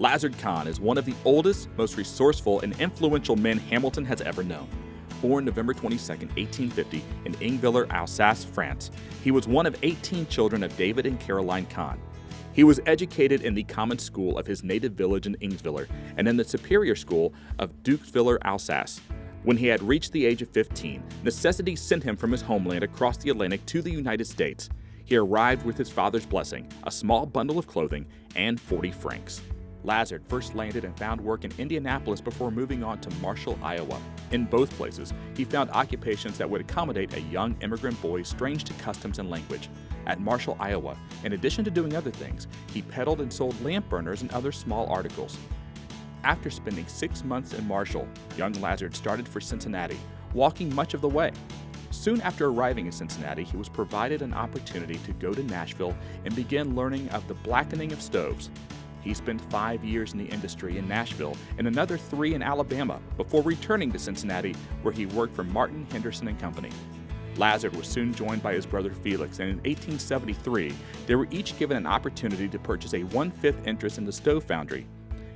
Lazard Kahn is one of the oldest, most resourceful, and influential men Hamilton has ever known. Born November 22, 1850, in Ingviller, Alsace, France, he was one of 18 children of David and Caroline Kahn. He was educated in the common school of his native village in Ingviller and in the superior school of Duxviller, Alsace. When he had reached the age of 15, necessity sent him from his homeland across the Atlantic to the United States. He arrived with his father's blessing, a small bundle of clothing, and 40 francs. Lazard first landed and found work in Indianapolis before moving on to Marshall, Iowa. In both places, he found occupations that would accommodate a young immigrant boy strange to customs and language. At Marshall, Iowa, in addition to doing other things, he peddled and sold lamp burners and other small articles. After spending 6 months in Marshall, young Lazard started for Cincinnati, walking much of the way. Soon after arriving in Cincinnati, he was provided an opportunity to go to Nashville and begin learning of the blackening of stoves. He spent 5 years in the industry in Nashville and another 3 in Alabama before returning to Cincinnati, where he worked for Martin Henderson & Company. Lazard was soon joined by his brother Felix, and in 1873, they were each given an opportunity to purchase a 1/5 interest in the stove foundry.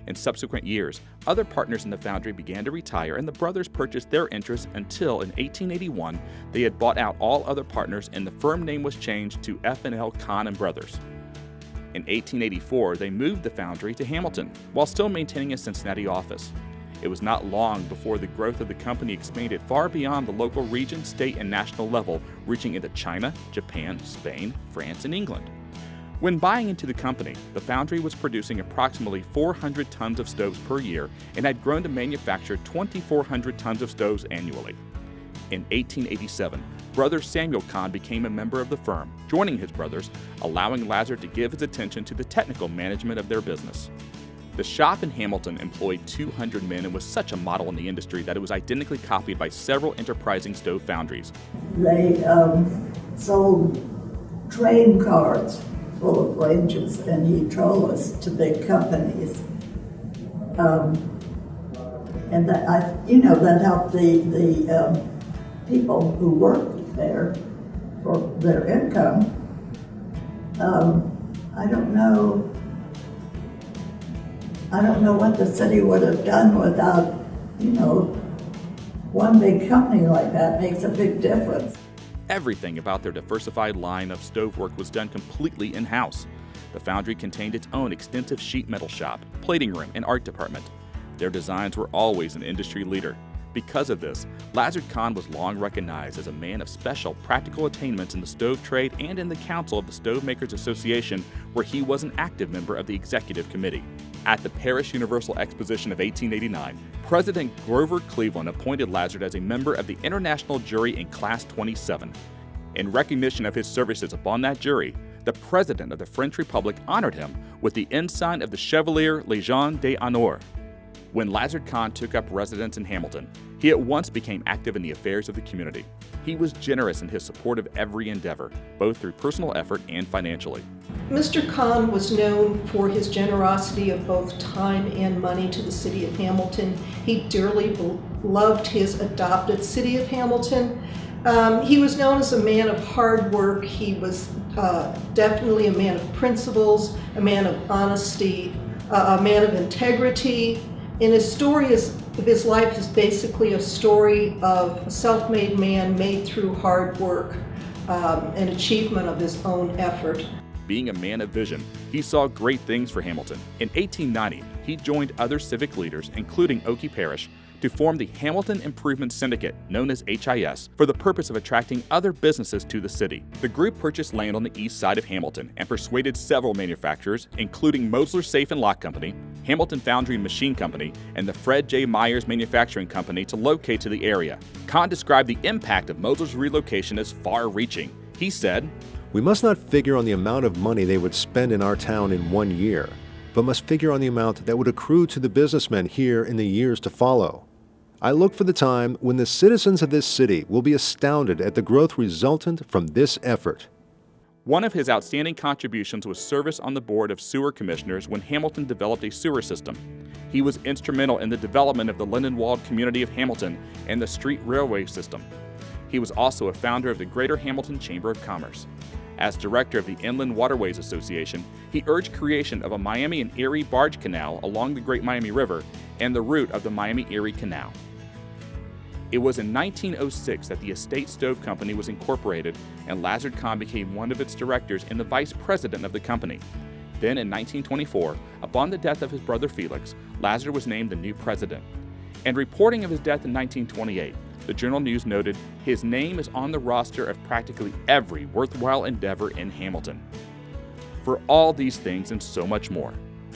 In subsequent years, other partners in the foundry began to retire, and the brothers purchased their interest until in 1881 they had bought out all other partners and the firm name was changed to F&L Kahn & Brothers. In 1884, they moved the foundry to Hamilton, while still maintaining a Cincinnati office. It was not long before the growth of the company expanded far beyond the local region, state, and national level, reaching into China, Japan, Spain, France, and England. When buying into the company, the foundry was producing approximately 400 tons of stoves per year and had grown to manufacture 2,400 tons of stoves annually. In 1887, brother Samuel Kahn became a member of the firm, joining his brothers, allowing Lazard to give his attention to the technical management of their business. The shop in Hamilton employed 200 men and was such a model in the industry that it was identically copied by several enterprising stove foundries. They sold train cars full of ranges and hydraulics to big companies. And that helped the people who worked there for their income. I don't know what the city would have done without, one big company like that makes a big difference. Everything about their diversified line of stove work was done completely in-house. The foundry contained its own extensive sheet metal shop, plating room, and art department. Their designs were always an industry leader. Because of this, Lazard Kahn was long recognized as a man of special practical attainments in the stove trade and in the council of the Stove Makers Association, where he was an active member of the executive committee. At the Paris Universal Exposition of 1889, President Grover Cleveland appointed Lazard as a member of the International Jury in Class 27. In recognition of his services upon that jury, the President of the French Republic honored him with the ensign of the Chevalier Légion d'Honneur. When Lazard Kahn took up residence in Hamilton, he at once became active in the affairs of the community. He was generous in his support of every endeavor, both through personal effort and financially. Mr. Kahn was known for his generosity of both time and money to the city of Hamilton. He dearly loved his adopted city of Hamilton. He was known as a man of hard work. He was definitely a man of principles, a man of honesty, a man of integrity. And his story of his life is basically a story of a self-made man made through hard work and achievement of his own effort. Being a man of vision, he saw great things for Hamilton. In 1890, he joined other civic leaders, including Oakey Parish, to form the Hamilton Improvement Syndicate, known as HIS, for the purpose of attracting other businesses to the city. The group purchased land on the east side of Hamilton and persuaded several manufacturers, including Mosler Safe and Lock Company, Hamilton Foundry and Machine Company, and the Fred J. Myers Manufacturing Company to locate to the area. Kahn described the impact of Mosler's relocation as far-reaching. He said, "We must not figure on the amount of money they would spend in our town in 1 year, but must figure on the amount that would accrue to the businessmen here in the years to follow. I look for the time when the citizens of this city will be astounded at the growth resultant from this effort." One of his outstanding contributions was service on the board of sewer commissioners when Hamilton developed a sewer system. He was instrumental in the development of the Lindenwold community of Hamilton and the street railway system. He was also a founder of the Greater Hamilton Chamber of Commerce. As director of the Inland Waterways Association, he urged creation of a Miami and Erie barge canal along the Great Miami River and the route of the Miami-Erie Canal. It was in 1906 that the Estate Stove Company was incorporated, and Lazard Kahn became one of its directors and the vice president of the company. Then in 1924, upon the death of his brother Felix, Lazard was named the new president. And reporting of his death in 1928, the Journal News noted, his name is on the roster of practically every worthwhile endeavor in Hamilton. For all these things and so much more,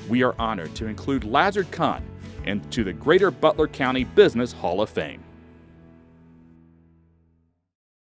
we are honored to include Lazard Kahn into the Greater Butler County Business Hall of Fame.